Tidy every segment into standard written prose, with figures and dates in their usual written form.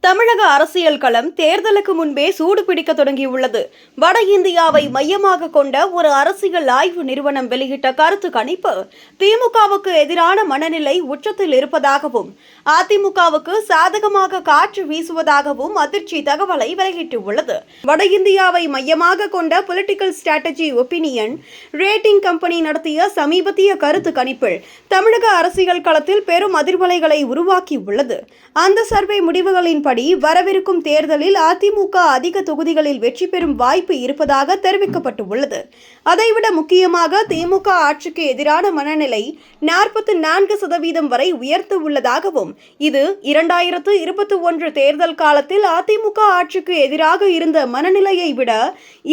தமிழக அரசியல் களம் தேர்தலுக்கு முன்பே சூடு பிடிக்க தொடங்கியுள்ளது. வட இந்தியாவை மையமாக கொண்ட ஒரு அரசியல் ஆய்வு நிறுவனம் வெளியிட்ட கருத்து கணிப்பு திமுகவுக்கு எதிரான மனநிலை உச்சத்தில் இருப்பதாகவும் அதிமுகவுக்கு சாதகமாக காற்று வீசுவதாகவும் அதிர்ச்சி தகவலை வெளியிட்டுள்ளது. வட இந்தியாவை மையமாக கொண்ட political strategy opinion rating company நடத்திய சமீபத்திய கருத்து கணிப்பில் தமிழக அரசியல் களத்தில் பெரும் அதிர்வலைகளை உருவாக்கியுள்ளது. அந்த சர்வே முடிவுகளின் படி வரவிருக்கும் தேர்தலில் அதிமுக அதிக தொகுதிகளில் வெற்றி பெறும் வாய்ப்பு இருப்பதாக தெரிவிக்கப்பட்டுள்ளது. அதைவிட முக்கியமாக திமுக ஆட்சிக்கு எதிரான மனநிலை 44% வரை உயர்த்த உள்ளதாகவும் இது 2021 தேர்தல் காலத்தில் அதிமுக ஆட்சிக்கு எதிராக இருந்த மனநிலையை விட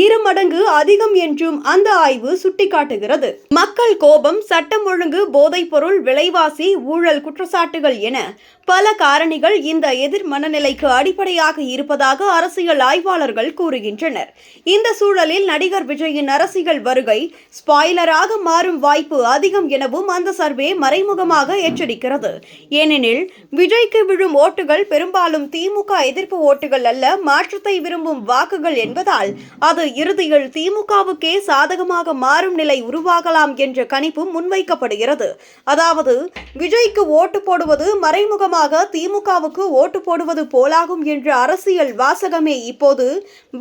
2 மடங்கு அதிகம் என்றும் அந்த ஆய்வு சுட்டிக்காட்டுகிறது. மக்கள் கோபம், சட்டம் ஒழுங்கு, போதைப்பொருள், விலைவாசி, ஊழல் குற்றச்சாட்டுகள் என பல காரணிகள் இந்த எதிர் மனநிலைக்கு அடிப்படையாக இருப்பதாக அரசியல் ஆய்வாளர்கள் கூறுகின்றனர். இந்த சூழலில் நடிகர் விஜயின் அரசியல் வருகை ஸ்பாயிலராக மாறும் வாய்ப்பு அதிகம் எனவும் அந்த சர்வே மறைமுகமாக எச்சரிக்கிறது. ஏனெனில் விஜய்க்கு விழும் ஓட்டுகள் பெரும்பாலும் திமுக எதிர்ப்பு ஓட்டுகள் அல்ல, மாற்றத்தை விரும்பும் வாக்குகள் என்பதால் அது இறுதியில் திமுகவுக்கே சாதகமாக மாறும் நிலை உருவாகலாம் என்ற கணிப்பும் முன்வைக்கப்படுகிறது. அதாவது விஜய்க்கு ஓட்டு போடுவது மறைமுகமாக திமுகவுக்கு ஓட்டு போடுவது போலாகும் என்ற அரசியல் வாசகமே இப்போது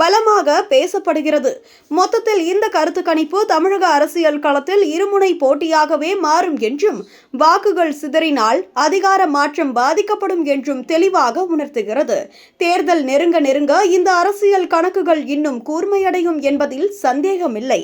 பலமாக பேசப்படுகிறது. மொத்தத்தில் இந்த கருத்து கணிப்பு தமிழக அரசியல் களத்தில் இருமுனை போட்டியாகவே மாறும் என்றும் வாக்குகள் சிதறினால் அதிகார மாற்றம் பாதிக்கப்படும் என்றும் தெளிவாக உணர்த்துகிறது. தேர்தல் நெருங்க நெருங்க இந்த அரசியல் கணக்குகள் இன்னும் கூர்மையடையும் என்பதில் சந்தேகமில்லை.